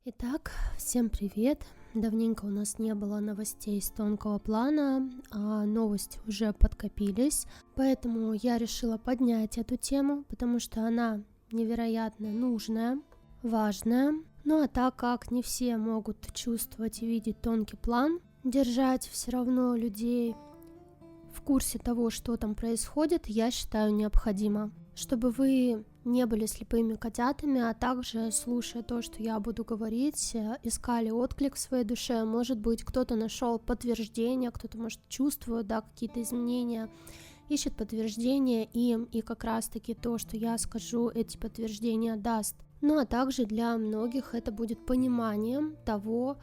Итак, всем привет! Давненько у нас не было новостей из тонкого плана, а новости уже подкопились, поэтому я решила поднять эту тему, потому что она невероятно нужная, важная. Ну а так как не все могут чувствовать и видеть тонкий план, держать все равно людей в курсе того, что там происходит, я считаю необходимо, чтобы вы не были слепыми котятами, а также, слушая то, что я буду говорить, искали отклик в своей душе. Может быть, кто-то нашел подтверждение, кто-то, может, чувствует, да, какие-то изменения, ищет подтверждение им, и как раз-таки то, что я скажу, эти подтверждения даст. Ну, а также для многих это будет пониманием того,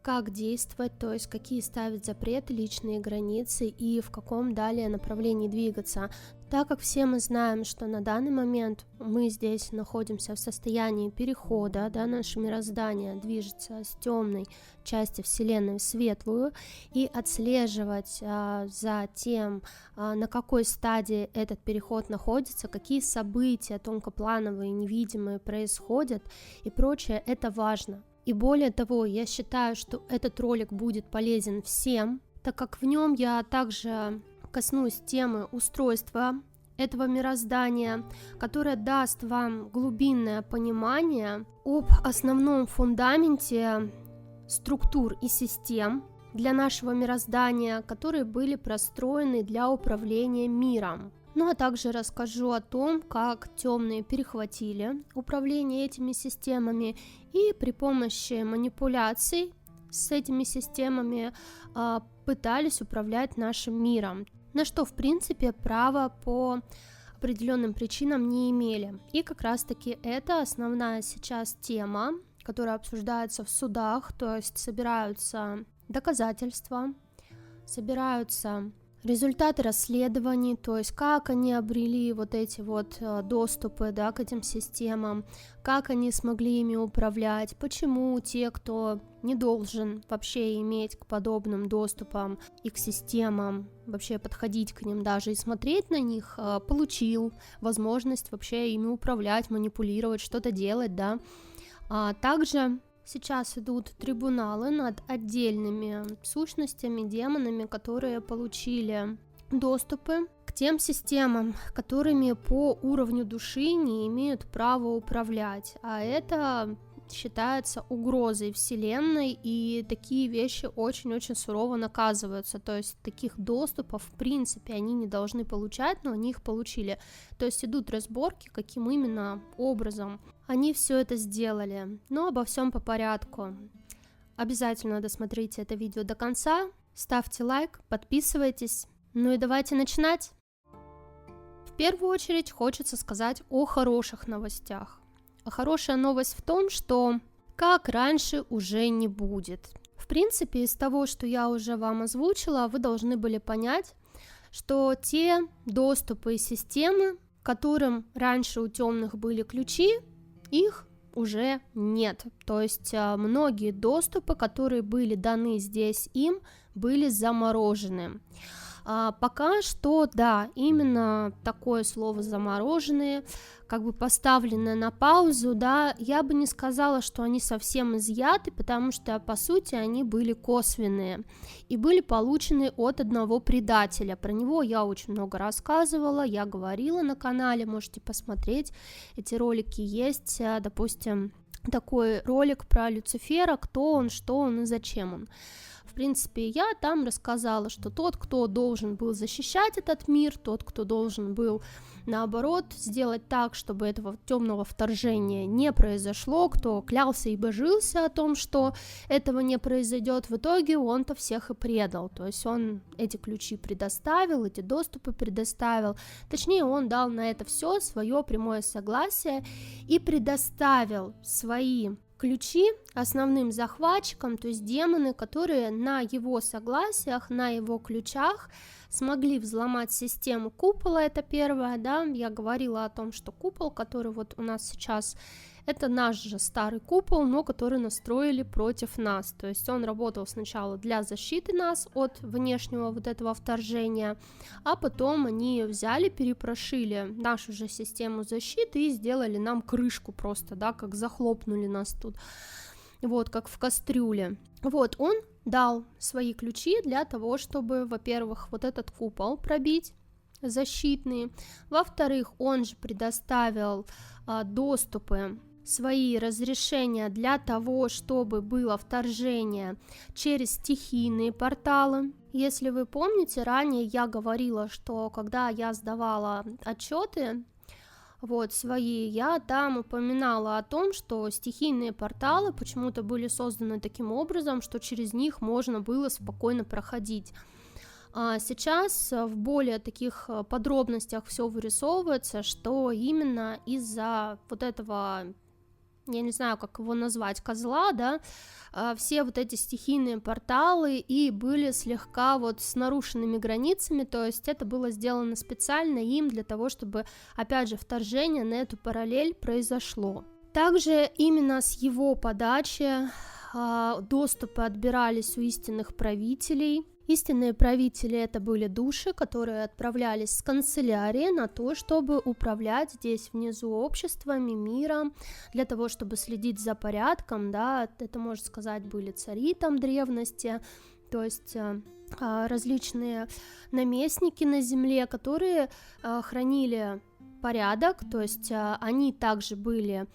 как действовать, то есть какие ставить запреты, личные границы и в каком далее направлении двигаться. Так как все мы знаем, что на данный момент мы здесь находимся в состоянии перехода, да, наше мироздание движется с темной части Вселенной в светлую, и отслеживать за тем, на какой стадии этот переход находится, какие события тонкоплановые, невидимые происходят и прочее, это важно. И более того, я считаю, что этот ролик будет полезен всем, так как в нем я также коснусь темы устройства этого мироздания, которое даст вам глубинное понимание об основном фундаменте структур и систем для нашего мироздания, которые были простроены для управления миром. Ну а также расскажу о том, как темные перехватили управление этими системами и при помощи манипуляций с этими системами пытались управлять нашим миром, на что в принципе право по определенным причинам не имели. И как раз таки это основная сейчас тема, которая обсуждается в судах, то есть собираются доказательства, собираются результаты расследований, то есть как они обрели вот эти вот доступы, да, к этим системам, как они смогли ими управлять, почему те, кто не должен вообще иметь к подобным доступам и к системам, вообще подходить к ним даже и смотреть на них, получил возможность вообще ими управлять, манипулировать, что-то делать, да. Также сейчас идут трибуналы над отдельными сущностями, демонами, которые получили доступы к тем системам, которыми по уровню души не имеют права управлять. А это считается угрозой Вселенной, и такие вещи очень-очень сурово наказываются. То есть таких доступов, в принципе, они не должны получать, но они их получили. То есть идут разборки, каким именно образом они все это сделали. Но обо всем по порядку. Обязательно досмотрите это видео до конца, ставьте лайк, подписывайтесь. Ну и давайте начинать. В первую очередь хочется сказать о хороших новостях. А хорошая новость в том, что как раньше уже не будет. В принципе, из того, что я уже вам озвучила, вы должны были понять, что те доступы и системы, которым раньше у темных были ключи, их уже нет. То есть многие доступы, которые были даны здесь им, были заморожены. Пока что, да, именно такое слово «замороженные», как бы поставленное на паузу, да, я бы не сказала, что они совсем изъяты, потому что, по сути, они были косвенные и были получены от одного предателя. Про него я очень много рассказывала, я говорила на канале, можете посмотреть, эти ролики есть, допустим, такой ролик про Люцифера, кто он, что он и зачем он. В принципе, я там рассказала, что тот, кто должен был защищать этот мир, тот, кто должен был, наоборот, сделать так, чтобы этого темного вторжения не произошло, кто клялся и божился о том, что этого не произойдет, в итоге он-то всех и предал. То есть он эти ключи предоставил, эти доступы предоставил, точнее, он дал на это все свое прямое согласие и предоставил свои ключи основным захватчикам, то есть демоны, которые на его согласиях, на его ключах смогли взломать систему купола, это первое, да, я говорила о том, что купол, который вот у нас сейчас, это наш же старый купол, но который настроили против нас, то есть он работал сначала для защиты нас от внешнего вот этого вторжения, а потом они взяли, перепрошили нашу же систему защиты и сделали нам крышку просто, да, как захлопнули нас тут. вот как в кастрюле. Вот он дал свои ключи для того, чтобы, во-первых, вот этот купол пробить защитный, во-вторых, он же предоставил доступы, свои разрешения для того, чтобы было вторжение через стихийные порталы. Если вы помните, ранее я говорила, что когда я сдавала отчеты вот свои, я там упоминала о том, что стихийные порталы почему-то были созданы таким образом, что через них можно было спокойно проходить. А сейчас в более таких подробностях все вырисовывается, что именно из-за вот этого, я не знаю, как его назвать, козла, да, все вот эти стихийные порталы и были слегка вот с нарушенными границами, то есть это было сделано специально им для того, чтобы, опять же, вторжение на эту параллель произошло. Также именно с его подачи доступы отбирались у истинных правителей. Истинные правители — это были души, которые отправлялись с канцелярии на то, чтобы управлять здесь внизу обществами, миром, для того, чтобы следить за порядком, да, это, можно сказать, были цари там древности, то есть различные наместники на земле, которые хранили порядок, то есть они также были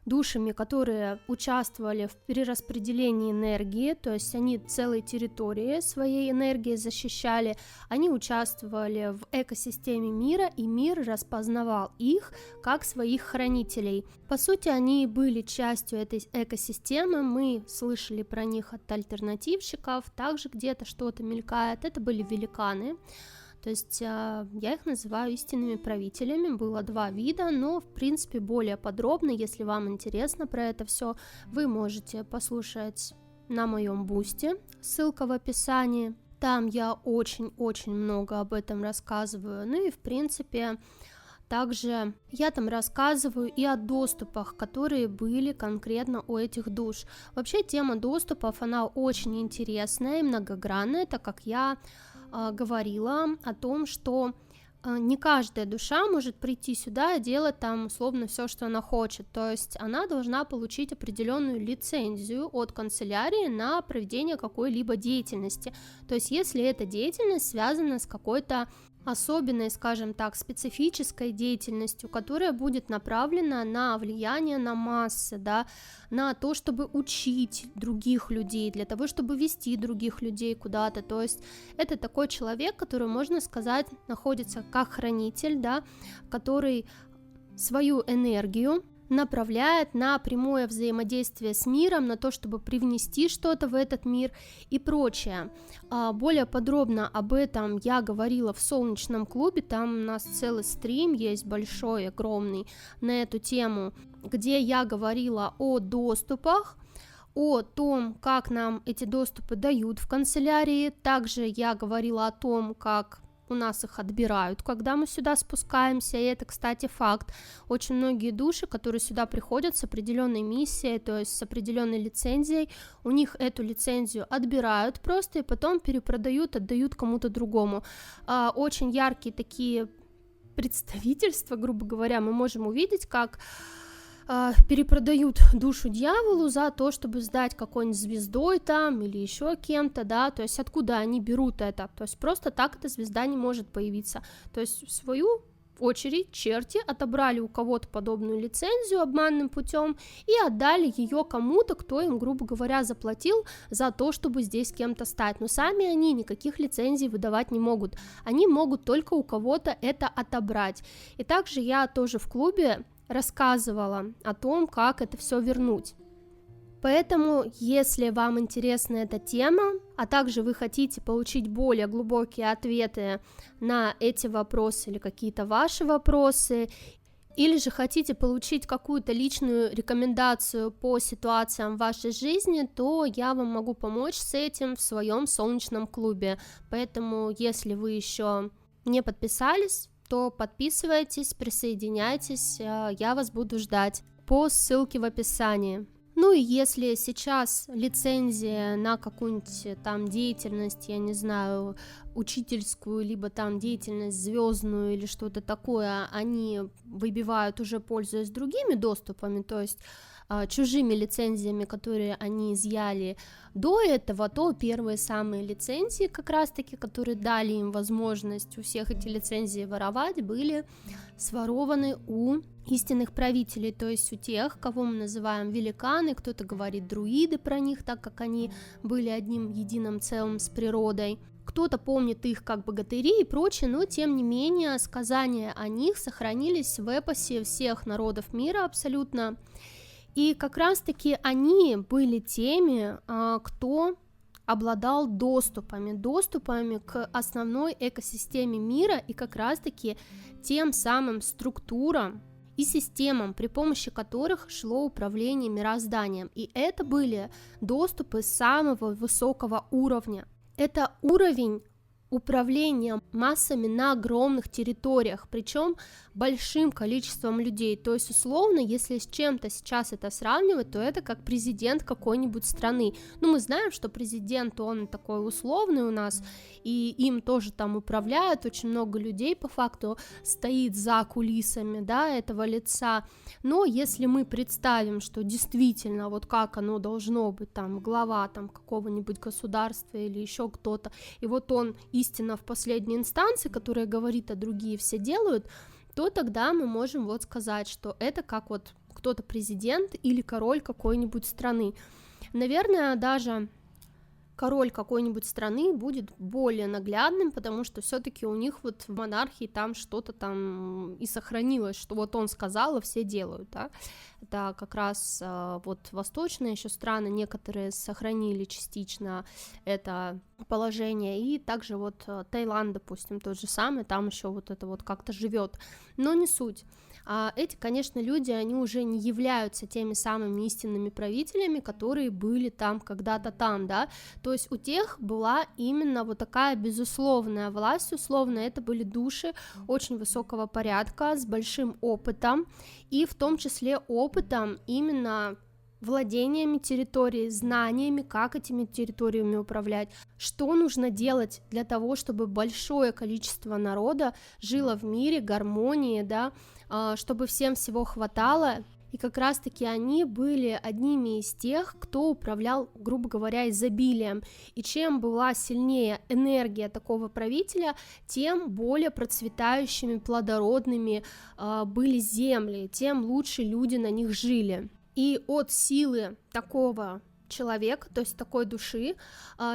душами, которые участвовали в перераспределении энергии, то есть они целые территории своей энергией защищали, они участвовали в экосистеме мира, и мир распознавал их как своих хранителей. По сути, они были частью этой экосистемы, мы слышали про них от альтернативщиков, также где-то что-то мелькает, это были великаны. То есть я их называю истинными правителями, было два вида, но в принципе более подробно, если вам интересно про это все, вы можете послушать на моем бусте, ссылка в описании, там я очень-очень много об этом рассказываю, ну и в принципе также я там рассказываю и о доступах, которые были конкретно у этих душ. Вообще тема доступов, она очень интересная и многогранная, так как я говорила о том, что не каждая душа может прийти сюда и делать там условно все, что она хочет, то есть она должна получить определенную лицензию от канцелярии на проведение какой-либо деятельности, то есть если эта деятельность связана с какой-то особенной, скажем так, специфической деятельностью, которая будет направлена на влияние на массы, да, на то, чтобы учить других людей, для того, чтобы вести других людей куда-то, то есть это такой человек, который, можно сказать, находится как хранитель, да, который свою энергию направляет на прямое взаимодействие с миром, на то, чтобы привнести что-то в этот мир и прочее. Более подробно об этом я говорила в солнечном клубе, там у нас целый стрим есть большой, огромный на эту тему, где я говорила о доступах, о том, как нам эти доступы дают в канцелярии, также я говорила о том, как у нас их отбирают, когда мы сюда спускаемся, и это, кстати, факт. Очень многие души, которые сюда приходят с определенной миссией, то есть с определенной лицензией, у них эту лицензию отбирают просто и потом перепродают, отдают кому-то другому. Очень яркие такие представительства, грубо говоря, мы можем увидеть, как перепродают душу дьяволу за то, чтобы сдать какой-нибудь звездой там или еще кем-то, да, то есть откуда они берут это, то есть просто так эта звезда не может появиться, то есть в свою очередь черти отобрали у кого-то подобную лицензию обманным путем и отдали ее кому-то, кто им, грубо говоря, заплатил за то, чтобы здесь кем-то стать, но сами они никаких лицензий выдавать не могут, они могут только у кого-то это отобрать, и также я тоже в клубе рассказывала о том, как это все вернуть. Поэтому, если вам интересна эта тема, а также вы хотите получить более глубокие ответы на эти вопросы или какие-то ваши вопросы, или же хотите получить какую-то личную рекомендацию по ситуациям в вашей жизни, то я вам могу помочь с этим в своем солнечном клубе. Поэтому, если вы еще не подписались, то подписывайтесь, присоединяйтесь, я вас буду ждать по ссылке в описании. Ну и если сейчас лицензия на какую-нибудь там деятельность, я не знаю, учительскую, либо там деятельность звездную или что-то такое, они выбивают уже пользуясь другими доступами, то есть чужими лицензиями, которые они изъяли до этого, то первые самые лицензии, как раз-таки, которые дали им возможность у всех эти лицензии воровать, были сворованы у истинных правителей, то есть у тех, кого мы называем великаны, кто-то говорит друиды про них, так как они были одним единым целым с природой. Кто-то помнит их как богатыри и прочее, но тем не менее сказания о них сохранились в эпосе всех народов мира абсолютно. И как раз-таки они были теми, кто обладал доступами к основной экосистеме мира и как раз-таки тем самым структурам и системам, при помощи которых шло управление мирозданием. И это были доступы самого высокого уровня. Это уровень управления массами на огромных территориях, причем большим количеством людей. То есть, условно, если с чем-то сейчас это сравнивать, то это как президент какой-нибудь страны. Ну, мы знаем, что президент, он такой условный у нас, и им тоже там управляют, очень много людей по факту стоит за кулисами, да, этого лица. Но если мы представим, что действительно вот как оно должно быть, там, глава там какого-нибудь государства или еще кто-то, и вот он истина в последней инстанции, которая говорит, а другие все делают, то тогда мы можем вот сказать, что это как вот кто-то президент или король какой-нибудь страны. Наверное, даже король какой-нибудь страны будет более наглядным, потому что все-таки у них вот в монархии там что-то там и сохранилось, что вот он сказал, и все делают, да. Это как раз вот восточные еще страны, некоторые сохранили частично это положение, и также вот Таиланд, допустим, тот же самый, там еще вот это вот как-то живет, но не суть. Эти, конечно, люди, они уже не являются теми самыми истинными правителями, которые были там когда-то там, да, то есть у тех была именно вот такая безусловная власть, условно, это были души очень высокого порядка, с большим опытом, и в том числе опытом именно владениями территории, знаниями, как этими территориями управлять, что нужно делать для того, чтобы большое количество народа жило в мире, гармонии, да, чтобы всем всего хватало, и как раз-таки они были одними из тех, кто управлял, грубо говоря, изобилием, и чем была сильнее энергия такого правителя, тем более процветающими, плодородными были земли, тем лучше люди на них жили. И от силы такого человека, то есть такой души,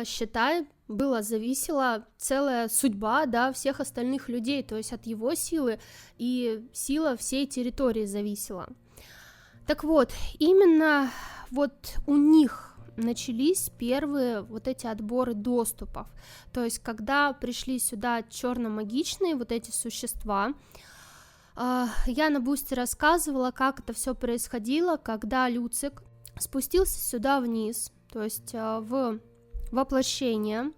считай, зависела целая судьба, да, всех остальных людей, то есть от его силы и сила всей территории зависела. Так вот, именно вот у них начались первые вот эти отборы доступов, то есть когда пришли сюда черно-магичные вот эти существа. Я на бусте рассказывала, как это все происходило, когда Люцик спустился сюда вниз, то есть в воплощение,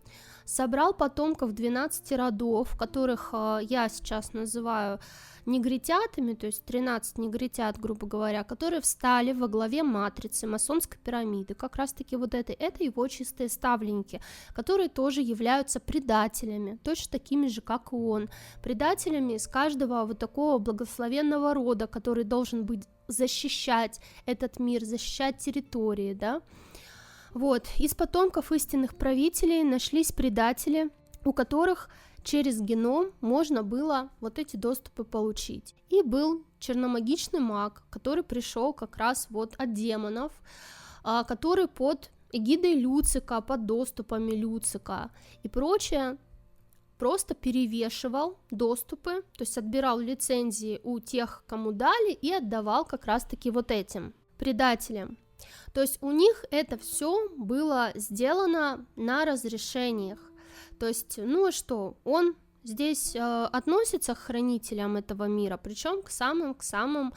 собрал потомков 12 родов, которых я сейчас называю негритятами, то есть 13 негритят, грубо говоря, которые встали во главе матрицы масонской пирамиды, как раз-таки вот это его чистые ставленники, которые тоже являются предателями, точно такими же, как и он, предателями из каждого вот такого благословенного рода, который должен быть защищать этот мир, защищать территории, да. Вот, из потомков истинных правителей нашлись предатели, у которых через геном можно было вот эти доступы получить. И был черномагичный маг, который пришел как раз вот от демонов, который под эгидой Люцика, под доступами Люцика и прочее, просто перевешивал доступы, то есть отбирал лицензии у тех, кому дали, и отдавал как раз-таки вот этим предателям. То есть у них это все было сделано на разрешениях. То есть, ну что, он здесь относится к хранителям этого мира, причем к самым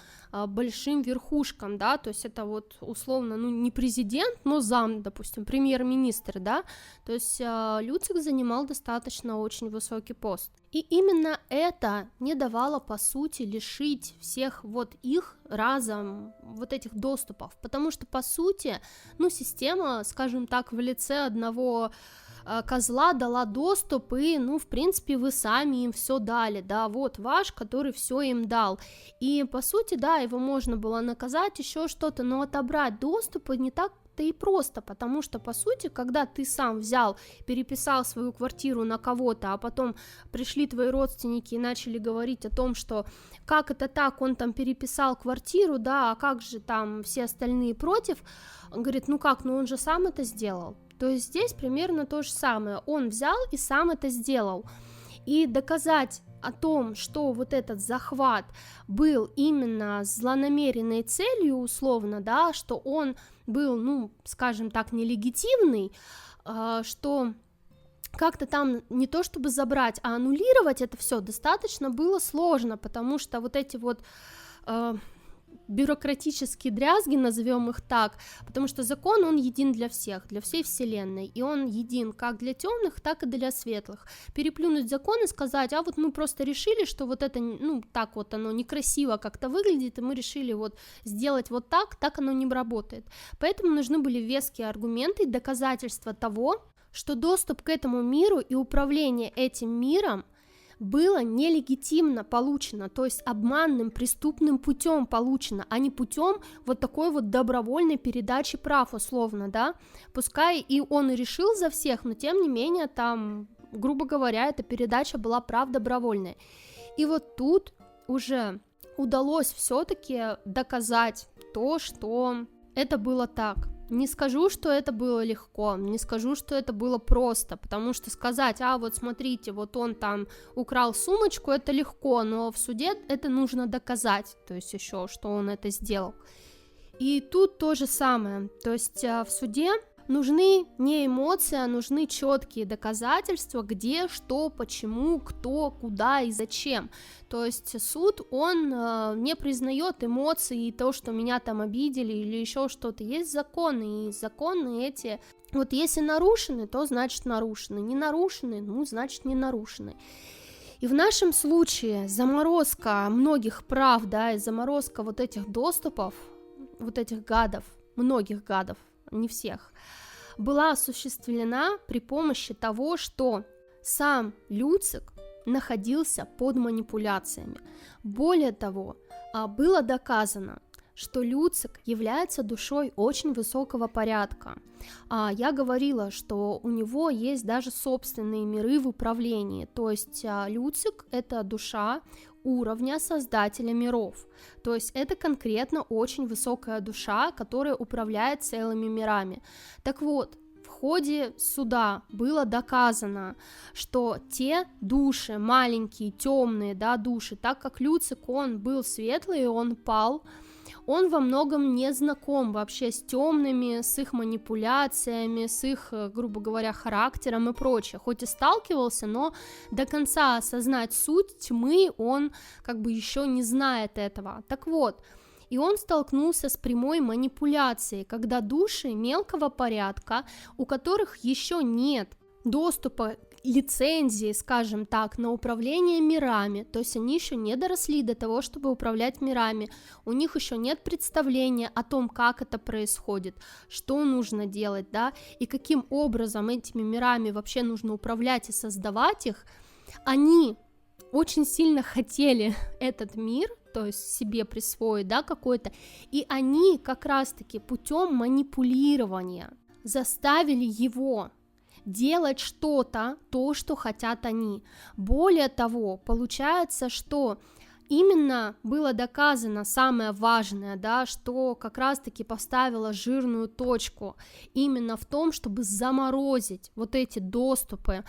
большим верхушкам, да, то есть это вот условно, ну не президент, но зам, допустим, премьер-министр, да, то есть Люцик занимал достаточно очень высокий пост. И именно это не давало, по сути, лишить всех вот их разом вот этих доступов, потому что, по сути, ну, система, скажем так, в лице одного козла дала доступ, и, ну, в принципе, вы сами им все дали, да, вот ваш, который все им дал, и, по сути, да, его можно было наказать, еще что-то, но отобрать доступ не так-то и просто, потому что, по сути, когда ты сам взял, переписал свою квартиру на кого-то, а потом пришли твои родственники и начали говорить о том, что как это так, он там переписал квартиру, да, а как же там все остальные против, он говорит, ну как, ну он же сам это сделал. То есть здесь примерно то же самое, он взял и сам это сделал, и доказать о том, что вот этот захват был именно с злонамеренной целью, условно, да, что он был, ну, скажем так, нелегитимный, что как-то там не то чтобы забрать, а аннулировать это все достаточно было сложно, потому что вот эти вот бюрократические дрязги, назовем их так, потому что закон, он един для всех, для всей вселенной, и он един как для темных, так и для светлых. Переплюнуть закон и сказать, а вот мы просто решили, что вот это, ну, так вот оно некрасиво как-то выглядит, и мы решили вот сделать вот так оно не работает. Поэтому нужны были веские аргументы и доказательства того, что доступ к этому миру и управление этим миром было нелегитимно получено, то есть обманным, преступным путем получено, а не путем вот такой вот добровольной передачи прав, условно, да, пускай и он и решил за всех, но тем не менее там, грубо говоря, эта передача была прав добровольной. И вот тут уже удалось все-таки доказать то, что это было так. Не скажу, что это было легко, не скажу, что это было просто, потому что сказать, а вот смотрите, вот он там украл сумочку, это легко, но в суде это нужно доказать, то есть еще, что он это сделал. И тут то же самое, то есть в суде нужны не эмоции, а нужны четкие доказательства, где, что, почему, кто, куда и зачем. То есть суд, он не признает эмоции и то, что меня там обидели или еще что-то. Есть законы, и законы эти, вот если нарушены, то значит нарушены, не нарушены, ну значит не нарушены. И в нашем случае заморозка многих прав, да, и заморозка вот этих доступов, вот этих гадов, многих гадов, не всех, была осуществлена при помощи того, что сам Люцик находился под манипуляциями. Более того, было доказано, что Люцик является душой очень высокого порядка. Я говорила, что у него есть даже собственные миры в управлении, то есть Люцик — это душа уровня создателя миров, то есть это конкретно очень высокая душа, которая управляет целыми мирами. Так вот, в ходе суда было доказано, что те души, маленькие, темные, да, души, так как Люцик, он был светлый, он пал, он во многом не знаком вообще с темными, с их манипуляциями, с их, грубо говоря, характером и прочее. Хоть и сталкивался, но до конца осознать суть тьмы он как бы еще не знает этого. Так вот, и он столкнулся с прямой манипуляцией, когда души мелкого порядка, у которых еще нет доступа, лицензии, скажем так, на управление мирами, то есть они еще не доросли до того, чтобы управлять мирами, у них еще нет представления о том, как это происходит, что нужно делать, да, и каким образом этими мирами вообще нужно управлять и создавать их. Они очень сильно хотели этот мир, то есть себе присвоить, да, какой-то, и они как раз-таки путем манипулирования заставили его делать что-то, то, что хотят они. Более того, получается, что именно было доказано самое важное, да, что как раз-таки поставило жирную точку именно в том, чтобы заморозить вот эти доступы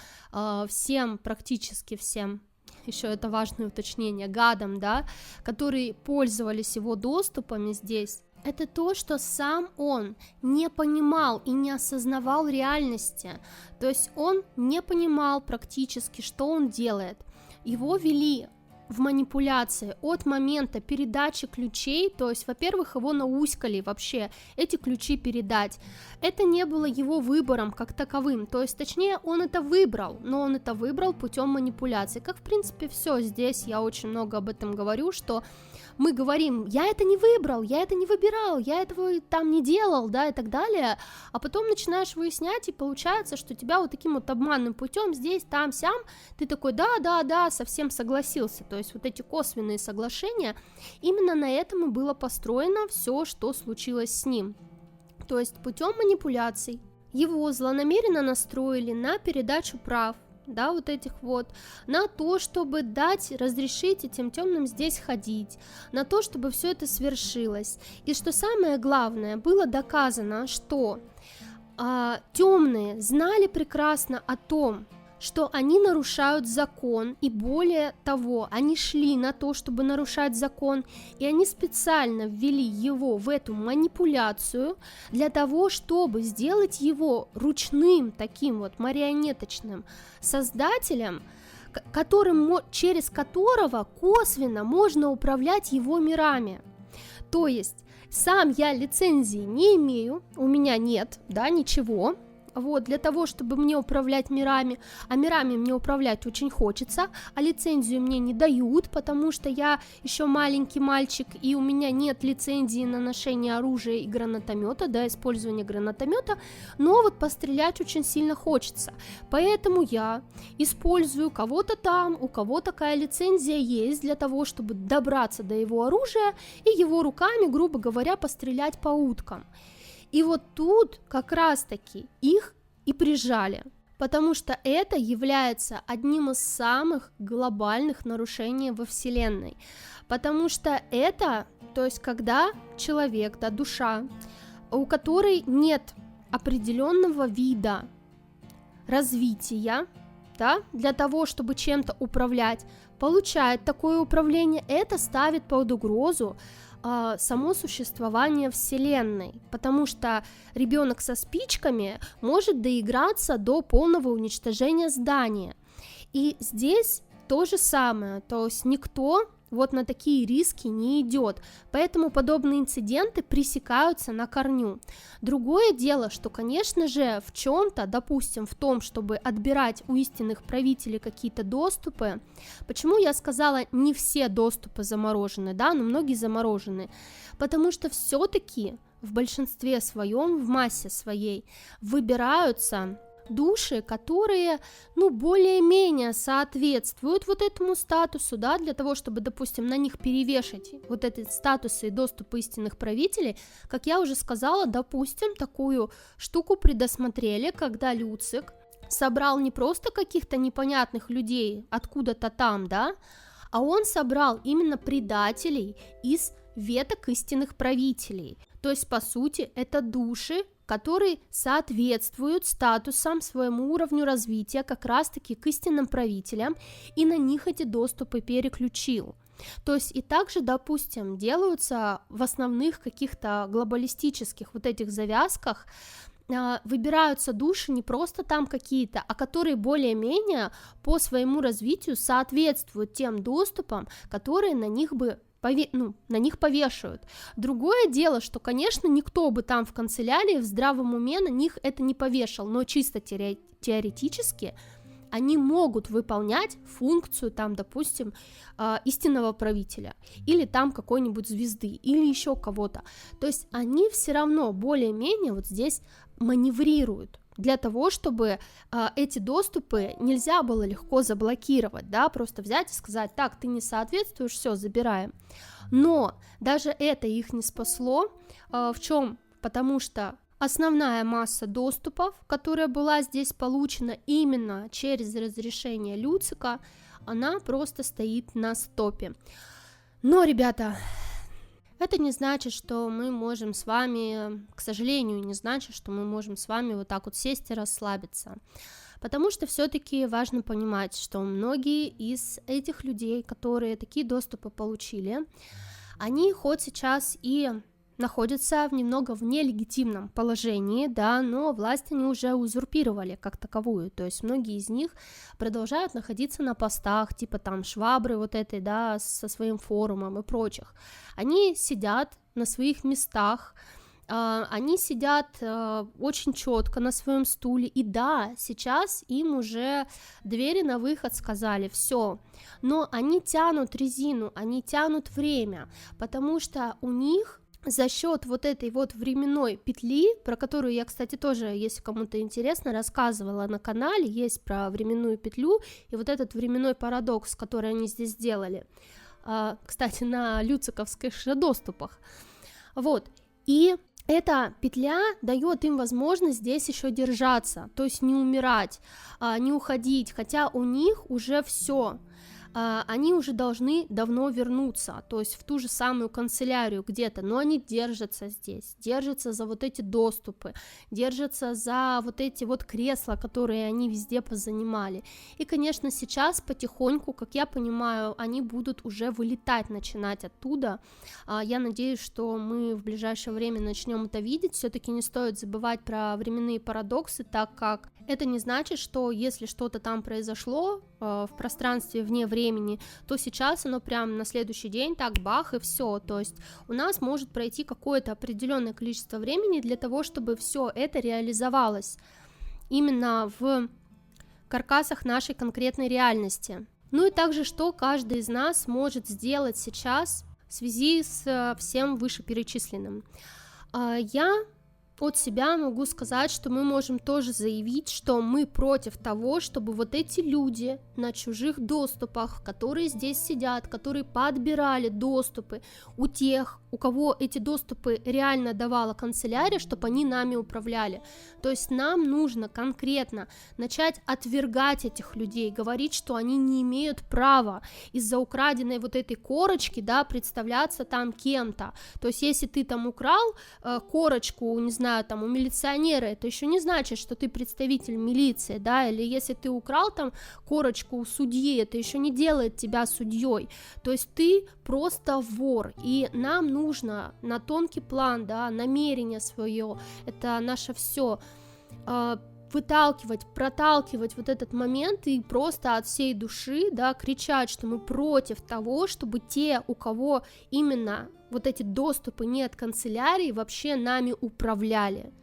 всем, практически всем, еще это важное уточнение, гадам, да, которые пользовались его доступами здесь. Это то, что сам он не понимал и не осознавал реальности, то есть он не понимал практически, что он делает. Его вели в манипуляции от момента передачи ключей, то есть, во-первых, его науськали вообще эти ключи передать. Это не было его выбором как таковым, то есть, точнее, он это выбрал, но он это выбрал путем манипуляции, как, в принципе, все здесь, я очень много об этом говорю, что мы говорим, я это не выбрал, я это не выбирал, я этого там не делал, да, и так далее, а потом начинаешь выяснять, и получается, что тебя вот таким вот обманным путем здесь, там, сям, ты такой, да, совсем согласился, то есть вот эти косвенные соглашения, именно на этом и было построено все, что случилось с ним, то есть путем манипуляций его злонамеренно настроили на передачу прав, да, вот этих вот, на то, чтобы разрешить этим темным здесь ходить, на то, чтобы все это свершилось. И что самое главное, было доказано, что темные знали прекрасно о том, что они нарушают закон, и более того, они шли на то, чтобы нарушать закон, и они специально ввели его в эту манипуляцию для того, чтобы сделать его ручным, таким вот марионеточным создателем, через которого косвенно можно управлять его мирами. То есть сам я лицензии не имею, у меня нет, да, ничего. Вот, для того, чтобы мне управлять мирами, а мирами мне управлять очень хочется, а лицензию мне не дают, потому что я еще маленький мальчик, и у меня нет лицензии на ношение оружия и гранатомета, да, использование гранатомета, но вот пострелять очень сильно хочется, поэтому я использую кого-то там, у кого такая лицензия есть, для того, чтобы добраться до его оружия и его руками, грубо говоря, пострелять по уткам. И вот тут как раз-таки их и прижали, потому что это является одним из самых глобальных нарушений во Вселенной, потому что это, то есть когда человек, да, душа, у которой нет определенного вида развития, да, для того, чтобы чем-то управлять, получает такое управление, это ставит под угрозу само существование Вселенной, потому что ребенок со спичками может доиграться до полного уничтожения здания. И здесь то же самое, то есть никто вот на такие риски не идет, поэтому подобные инциденты пресекаются на корню. Другое дело, что, конечно же, в чем-то, допустим, в том, чтобы отбирать у истинных правителей какие-то доступы, почему я сказала, не все доступы заморожены, да, но многие заморожены, потому что все-таки в большинстве своем, в массе своей выбираются души, которые, более-менее соответствуют вот этому статусу, да, для того, чтобы, допустим, на них перевешать вот эти статусы и доступы истинных правителей, как я уже сказала, допустим, такую штуку предусмотрели, когда Люцик собрал не просто каких-то непонятных людей откуда-то там, да, а он собрал именно предателей из веток истинных правителей, то есть, по сути, это души, которые соответствуют статусам, своему уровню развития как раз-таки к истинным правителям, и на них эти доступы переключил. То есть и также, допустим, делаются в основных каких-то глобалистических вот этих завязках, выбираются души не просто там какие-то, а которые более-менее по своему развитию соответствуют тем доступам, которые на них повешают. Другое дело, что, конечно, никто бы там в канцелярии в здравом уме на них это не повешал, но чисто теоретически они могут выполнять функцию, там, допустим, истинного правителя, или там какой-нибудь звезды, или еще кого-то. То есть они все равно более-менее вот здесь маневрируют для того, чтобы эти доступы нельзя было легко заблокировать, да, просто взять и сказать, так, ты не соответствуешь, все, забираем. Но даже это их не спасло, в чем? Потому что основная масса доступов, которая была здесь получена именно через разрешение Люцика, она просто стоит на стопе. Но, ребята, это не значит, что мы можем с вами, к сожалению, не значит, что мы можем с вами вот так вот сесть и расслабиться. Потому что все-таки важно понимать, что многие из этих людей, которые такие доступы получили, они хоть сейчас и находятся немного в нелегитимном положении, да, но власть они уже узурпировали как таковую, то есть многие из них продолжают находиться на постах, типа там Швабры вот этой, да, со своим форумом и прочих. Они сидят на своих местах, они сидят очень четко на своем стуле, и да, сейчас им уже двери на выход сказали, все, но они тянут резину, они тянут время, потому что у них за счет вот этой вот временной петли, про которую я, кстати, тоже, если кому-то интересно, рассказывала на канале, есть про временную петлю и вот этот временной парадокс, который они здесь сделали, кстати, на люциковских же доступах, вот, и эта петля дает им возможность здесь еще держаться, то есть не умирать, не уходить, хотя у них уже все, они уже должны давно вернуться, то есть в ту же самую канцелярию где-то, но они держатся здесь, держатся за вот эти доступы, держатся за вот эти вот кресла, которые они везде позанимали, и, конечно, сейчас потихоньку, как я понимаю, они будут уже вылетать, начинать оттуда, я надеюсь, что мы в ближайшее время начнем это видеть, все-таки не стоит забывать про временные парадоксы, так как это не значит, что если что-то там произошло в пространстве вне времени, то сейчас оно прям на следующий день так бах и все, то есть у нас может пройти какое-то определенное количество времени для того, чтобы все это реализовалось именно в каркасах нашей конкретной реальности. Ну и также, что каждый из нас может сделать сейчас в связи с всем вышеперечисленным. Я от себя могу сказать, что мы можем тоже заявить, что мы против того, чтобы вот эти люди на чужих доступах, которые здесь сидят, которые подбирали доступы у тех, у кого эти доступы реально давала канцелярия, чтобы они нами управляли. То есть нам нужно конкретно начать отвергать этих людей, говорить, что они не имеют права из-за украденной вот этой корочки, да, представляться там кем-то. То есть если ты там украл корочку, не знаю, там у милиционера, это еще не значит, что ты представитель милиции, да, или если ты украл там корочку у судьи, это еще не делает тебя судьей, то есть ты просто вор, и нам нужно на тонкий план, да, намерение свое, это наше все, выталкивать, проталкивать вот этот момент и просто от всей души, да, кричать, что мы против того, чтобы те, у кого именно вот эти доступы не от канцелярии, вообще нами управляли.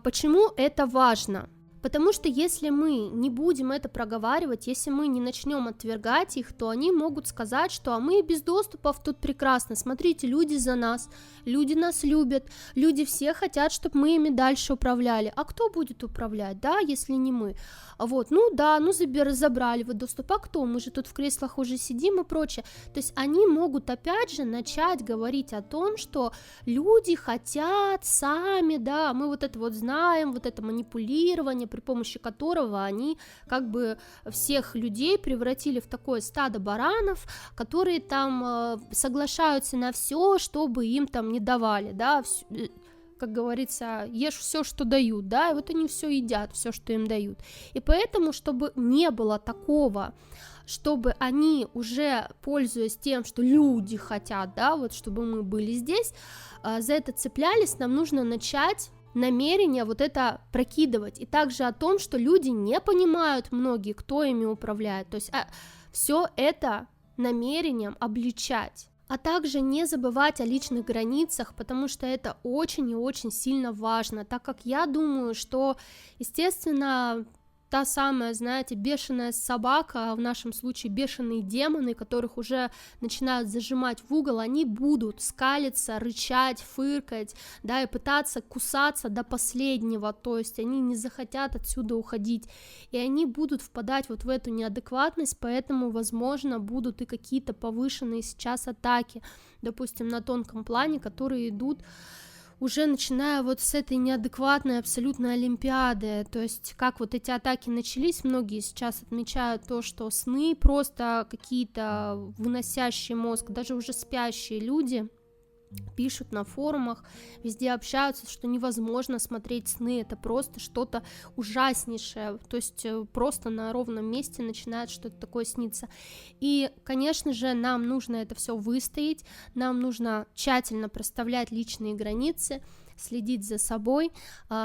Почему это важно? Потому что если мы не будем это проговаривать, если мы не начнем отвергать их, то они могут сказать, что а мы без доступов тут прекрасно, смотрите, люди за нас, люди нас любят, люди все хотят, чтобы мы ими дальше управляли, а кто будет управлять, да, если не мы, вот, ну да, ну забрали вы доступ, а кто, мы же тут в креслах уже сидим и прочее, то есть они могут опять же начать говорить о том, что люди хотят сами, да, мы вот это вот знаем, вот это манипулирование, при помощи которого они как бы всех людей превратили в такое стадо баранов, которые там соглашаются на все, чтобы им там не давали, да, как говорится, ешь все, что дают, да, и вот они все едят, все, что им дают, и поэтому, чтобы не было такого, чтобы они уже, пользуясь тем, что люди хотят, да, вот чтобы мы были здесь, за это цеплялись, нам нужно начать намерение вот это прокидывать, и также о том, что люди не понимают многие, кто ими управляет, то есть все это намерением обличать, а также не забывать о личных границах, потому что это очень и очень сильно важно, так как я думаю, что, естественно, та самая, знаете, бешеная собака, в нашем случае бешеные демоны, которых уже начинают зажимать в угол, они будут скалиться, рычать, фыркать, да, и пытаться кусаться до последнего, то есть они не захотят отсюда уходить, и они будут впадать вот в эту неадекватность, поэтому, возможно, будут и какие-то повышенные сейчас атаки, допустим, на тонком плане, которые идут уже начиная вот с этой неадекватной абсолютно олимпиады, то есть как вот эти атаки начались, многие сейчас отмечают то, что сны просто какие-то выносящие мозг, даже уже спящие люди пишут на форумах, везде общаются, что невозможно смотреть сны, это просто что-то ужаснейшее, то есть просто на ровном месте начинает что-то такое сниться. И, конечно же, нам нужно это все выстоять, нам нужно тщательно проставлять личные границы, следить за собой,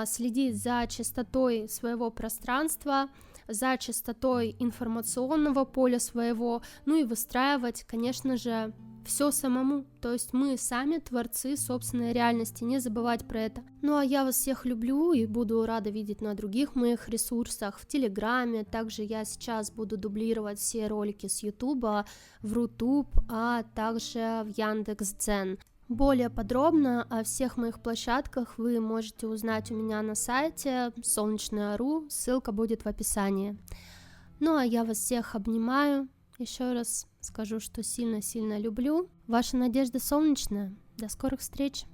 следить за чистотой своего пространства, за чистотой информационного поля своего, ну и выстраивать, конечно же, все самому, то есть мы сами творцы собственной реальности, не забывать про это. Ну а я вас всех люблю и буду рада видеть на других моих ресурсах, в Телеграме, также я сейчас буду дублировать все ролики с Ютуба в Рутуб, а также в Яндекс.Дзен. Более подробно о всех моих площадках вы можете узнать у меня на сайте Солнечная.ру, ссылка будет в описании. Ну а я вас всех обнимаю, еще раз скажу, что сильно-сильно люблю. Ваша Надежда Солнечная. До скорых встреч!